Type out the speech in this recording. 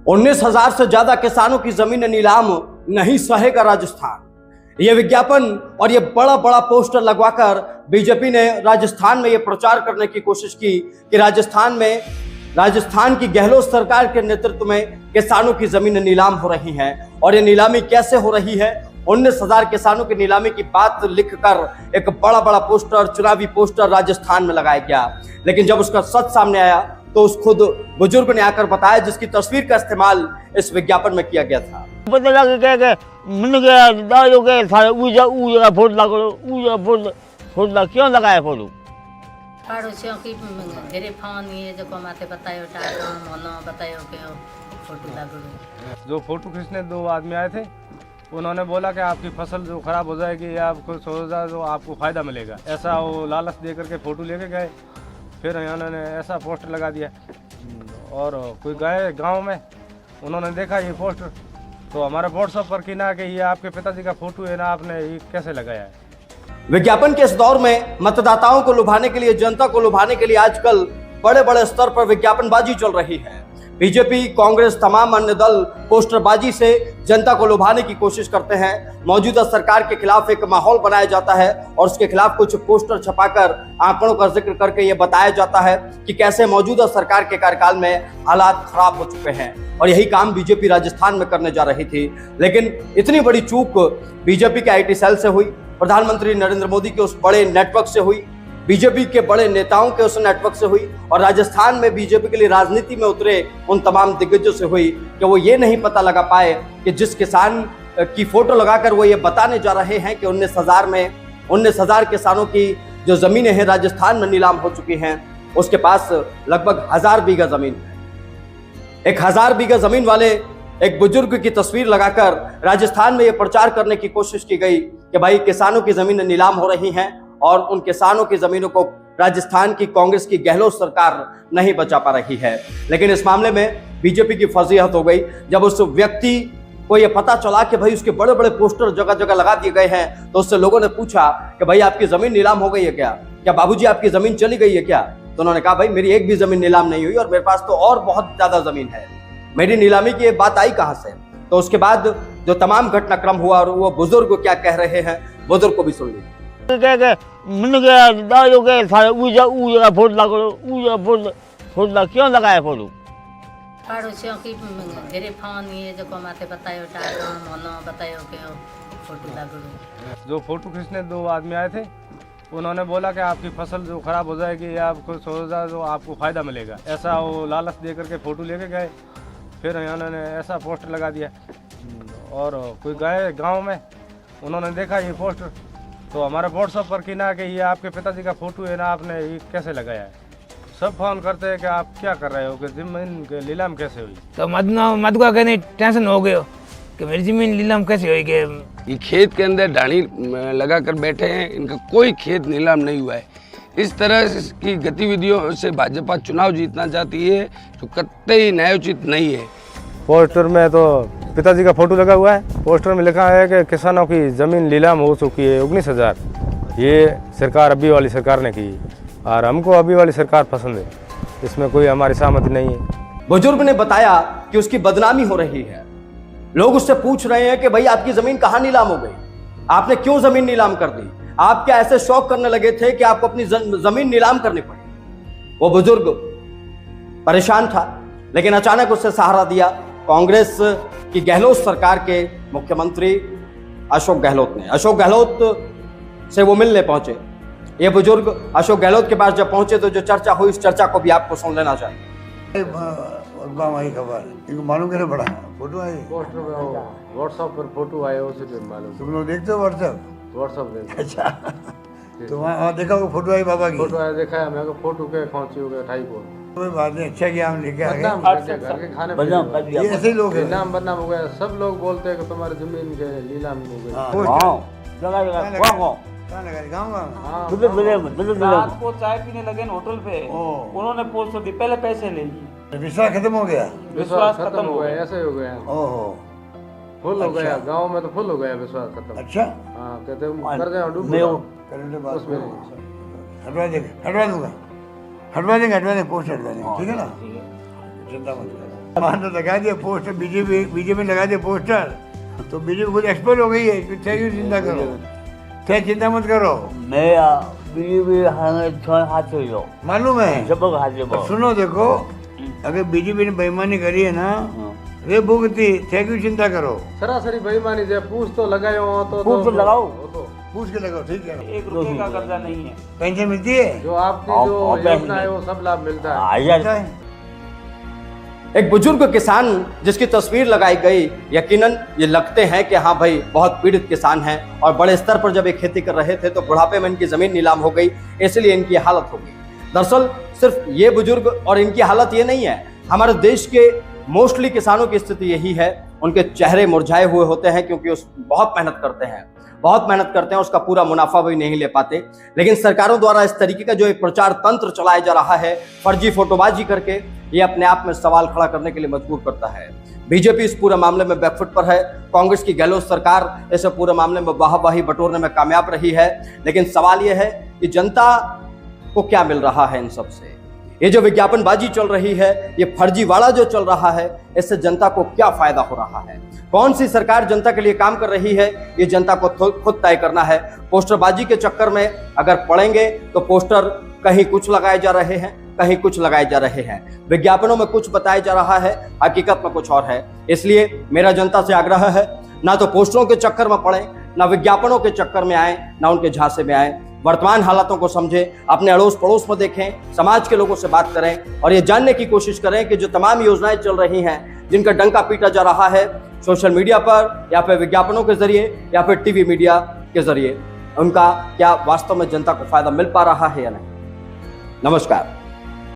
19,000 से ज्यादा किसानों की जमीन नीलाम नहीं सहेगा राजस्थान। ये विज्ञापन और ये बड़ा बड़ा पोस्टर लगवाकर बीजेपी ने राजस्थान में ये प्रचार करने की कोशिश की कि राजस्थान की गहलोत सरकार के नेतृत्व में किसानों की जमीन नीलाम हो रही है। और ये नीलामी कैसे हो रही है, 19,000 किसानों की नीलामी की बात लिखकर एक बड़ा बड़ा पोस्टर, चुनावी पोस्टर राजस्थान में लगाया गया। लेकिन जब उसका सच सामने आया तो उस खुद बुजुर्ग ने आकर बताया, जिसकी तस्वीर का इस्तेमाल इस विज्ञापन में किया गया था। पता लगा के मन गया दाल हो गए सारे ऊजा फोड़ लगा फोड़ लगा क्यों लगाया फोटो पड़ोसियों की घेरे फोन ये जो माथे बतायो टाटा मोनो बतायो के फोटो लगो। जो फोटो खींचने 2 आदमी आए थे, उन्होंने बोला कि आपकी फसल जो खराब हो जाएगी या आपको सोचा जो आपको फायदा मिलेगा, ऐसा वो लालच दे करके फोटो लेके गए। फिर उन्होंने ऐसा पोस्टर लगा दिया और कोई गए गांव में, उन्होंने देखा ये पोस्टर तो हमारे व्हाट्सएप पर कि ना कि ये आपके पिताजी का फोटो है ना, आपने ये कैसे लगाया है। विज्ञापन के इस दौर में मतदाताओं को लुभाने के लिए, जनता को लुभाने के लिए आजकल बड़े बड़े स्तर पर विज्ञापनबाजी चल रही है। बीजेपी, कांग्रेस, तमाम अन्य दल पोस्टरबाजी से जनता को लुभाने की कोशिश करते हैं। मौजूदा सरकार के खिलाफ एक माहौल बनाया जाता है और उसके खिलाफ कुछ पोस्टर छपाकर आंकड़ों का जिक्र करके ये बताया जाता है कि कैसे मौजूदा सरकार के कार्यकाल में हालात खराब हो चुके हैं। और यही काम बीजेपी राजस्थान में करने जा रही थी। लेकिन इतनी बड़ी चूक बीजेपी के IT सेल से हुई, प्रधानमंत्री नरेंद्र मोदी के उस बड़े नेटवर्क से हुई, बीजेपी के बड़े नेताओं के उस नेटवर्क से हुई और राजस्थान में बीजेपी के लिए राजनीति में उतरे उन तमाम दिग्गजों से हुई कि वो ये नहीं पता लगा पाए कि जिस किसान की फोटो लगाकर वो ये बताने जा रहे हैं कि 19,000 किसानों की जो जमीनें हैं राजस्थान में नीलाम हो चुकी हैं, उसके पास लगभग 1000 बीघा जमीन है। 1000 बीघा जमीन वाले एक बुजुर्ग की तस्वीर लगाकर राजस्थान में ये प्रचार करने की कोशिश की गई कि भाई किसानों की जमीनें नीलाम हो रही हैं और उन किसानों की जमीनों को राजस्थान की कांग्रेस की गहलोत सरकार नहीं बचा पा रही है। लेकिन इस मामले में बीजेपी की फजीहत हो गई जब उस व्यक्ति को यह पता चला कि भाई उसके बड़े बड़े पोस्टर जगह जगह लगा दिए गए हैं। तो उससे लोगों ने पूछा कि भाई आपकी जमीन नीलाम हो गई है क्या बाबूजी आपकी जमीन चली गई है क्या? तो उन्होंने कहा भाई मेरी एक भी जमीन नीलाम नहीं हुई और मेरे पास तो और बहुत ज्यादा जमीन है, मेरी नीलामी की बात आई कहां से? तो उसके बाद जो तमाम घटनाक्रम हुआ और वो बुजुर्ग क्या कह रहे हैं, बुजुर्ग को भी सुन लीजिए। मन गया दाल हो गए सारे ऊजा फोड़ लगा क्यों लगाया फोटो पड़ोसियों की घेरे फोन ये जो माथे बतायो टाटा मोनो बतायो के फोटो लगो। जो फोटो खींचने 2 आदमी आए थे, उन्होंने बोला कि आपकी फसल जो खराब हो जाएगी या आपको सोचा जो आपको फायदा मिलेगा, ऐसा वो लालच दे करके फोटो लेके गए। फिर उन्होंने ऐसा पोस्टर लगा दिया और कोई गए गांव में, उन्होंने देखा ये पोस्टर तो हमारे व्हाट्सएप पर कि ना कि ये आपके पिताजी का फोटो है ना, आपने ये कैसे लगाया है। सब फोन करते हैं कि आप क्या कर रहे हो, कि जमीन के नीलाम कैसे हुई। तो मधु का कहने टेंशन हो गयो कि मेरी जमीन नीलाम कैसे हुई। कि ये खेत के अंदर डाणी लगा कर बैठे हैं, इनका कोई खेत नीलाम नहीं हुआ है। इस तरह की गतिविधियों से भाजपा चुनाव जीतना चाहती है जो कतई न्यायोचित नहीं है। पोस्टर में तो पिताजी का फोटो लगा हुआ है, पोस्टर में लिखा है कि किसानों की जमीन नीलाम हो चुकी है 19,000। ये सरकार अभी वाली सरकार ने की और हमको अभी वाली सरकार पसंद है, इसमें कोई हमारी सहमति नहीं है। बुजुर्ग ने बताया कि उसकी बदनामी हो रही है। लोग उससे पूछ रहे हैं कि भाई आपकी जमीन कहां नीलाम हो गई, आपने क्यों जमीन नीलाम कर दी, आप क्या ऐसे शौक करने लगे थे कि आपको अपनी जमीन नीलाम करनी पड़ी? वो बुजुर्ग परेशान था, लेकिन अचानक उससे सहारा दिया कांग्रेस की गहलोत सरकार के मुख्यमंत्री अशोक गहलोत ने। अशोक गहलोत से वो मिलने पहुंचे। ये बुजुर्ग अशोक गहलोत के पास जब पहुंचे तो जो चर्चा हुई, इस चर्चा को भी आपको सुन लेना चाहिए। खबर इनको मालूम कैसे पड़ा? फोटो आई पोस्टर में व्हाट्सएप पर फोटो आए, उसी पे मालूम। तुम लोग देखते हो व्हाट्सएप? देखते। अच्छा, तो वहाँ देखा वो फोटो आई बाबा की? फोटो आया, देखा है मैं, फोटो के पहुंची हो गया ढाई को। कोई बात नहीं, अच्छा किया हम लेके आ गए। घर के खाने ये ऐसे ही लोग हैं। नाम बदनाम हो गया, सब लोग बोलते हैं कि तुम्हारी जमीन के नीलाम हो गई। रात को चाय पीने लगे होटल पे, उन्होंने पोस्ट दी, पहले पैसे ले लिए। विश्वास खत्म हो गया, विश्वास खत्म हो गया, ऐसे हो गया। ओहो, फुल हो गया, गांव में तो फुल हो गया विश्वास खत्म। अच्छा, हाँ, कहते कर जाओ डूब उसमें। हटवा देंगे, हटवा देंगे, पोस्ट हटवा देंगे, ठीक है ना, चिंता मत करो। मान लगा दिया पोस्टर, बीजेपी लगा दिया पोस्टर, तो बीजेपी खुद एक्सपर्ट हो गई है कि थे क्यों चिंता करो, थे चिंता मत करो। मैं बीजेपी हाथ हो मालूम है, सबक हाथ सुनो देखो, अगर बीजेपी ने बेईमानी करी है ना, वे भुगती, थे क्यों चिंता करो। सरासरी बेईमानी से पूछ तो लगाओ, पूछ तो लगाओ, पूछ के लगाओ, ठीक है। 1 रुपए का कर्जा नहीं है। पेंशन मिलती है, जो आपकी जो योजना है वो सब लाभ मिलता है। मिलता है। एक बुजुर्ग किसान जिसकी तस्वीर लगाई गई, यकीनन ये लगते हैं कि हाँ भाई बहुत पीड़ित किसान हैं और बड़े स्तर पर जब ये खेती कर रहे थे तो बुढ़ापे में इनकी जमीन नीलाम हो गई, इसलिए इनकी हालत हो गई। दरअसल सिर्फ ये बुजुर्ग और इनकी हालत ये नहीं है, हमारे देश के मोस्टली किसानों की स्थिति यही है। उनके चेहरे मुरझाए हुए होते हैं क्योंकि उस बहुत मेहनत करते हैं, उसका पूरा मुनाफा भी नहीं ले पाते। लेकिन सरकारों द्वारा इस तरीके का जो एक प्रचार तंत्र चलाया जा रहा है, फर्जी फोटोबाजी करके, ये अपने आप में सवाल खड़ा करने के लिए मजबूर करता है। बीजेपी इस पूरे मामले में बैकफुट पर है। कांग्रेस की गहलोत सरकार इस पूरे मामले में वाहवाही बटोरने में कामयाब रही है। लेकिन सवाल यह है कि जनता को क्या मिल रहा है इन सब से। ये जो विज्ञापनबाजी चल रही है, ये फर्जीवाड़ा जो चल रहा है, इससे जनता को क्या फायदा हो रहा है। कौन सी सरकार जनता के लिए काम कर रही है, ये जनता को खुद तय करना है। पोस्टरबाजी के चक्कर में अगर पड़ेंगे तो पोस्टर कहीं कुछ लगाए जा रहे हैं, कहीं कुछ लगाए जा रहे हैं, विज्ञापनों में कुछ बताया जा रहा है, हकीकत में कुछ और है। इसलिए मेरा जनता से आग्रह है, ना तो पोस्टरों के चक्कर में पड़े, ना विज्ञापनों के चक्कर में आए, ना उनके झांसे में आए। वर्तमान हालातों को समझें, अपने अड़ोस पड़ोस में देखें, समाज के लोगों से बात करें और ये जानने की कोशिश करें कि जो तमाम योजनाएं चल रही हैं, जिनका डंका पीटा जा रहा है सोशल मीडिया पर या फिर विज्ञापनों के जरिए या फिर टीवी मीडिया के जरिए, उनका क्या वास्तव में जनता को फायदा मिल पा रहा है या नहीं। नमस्कार।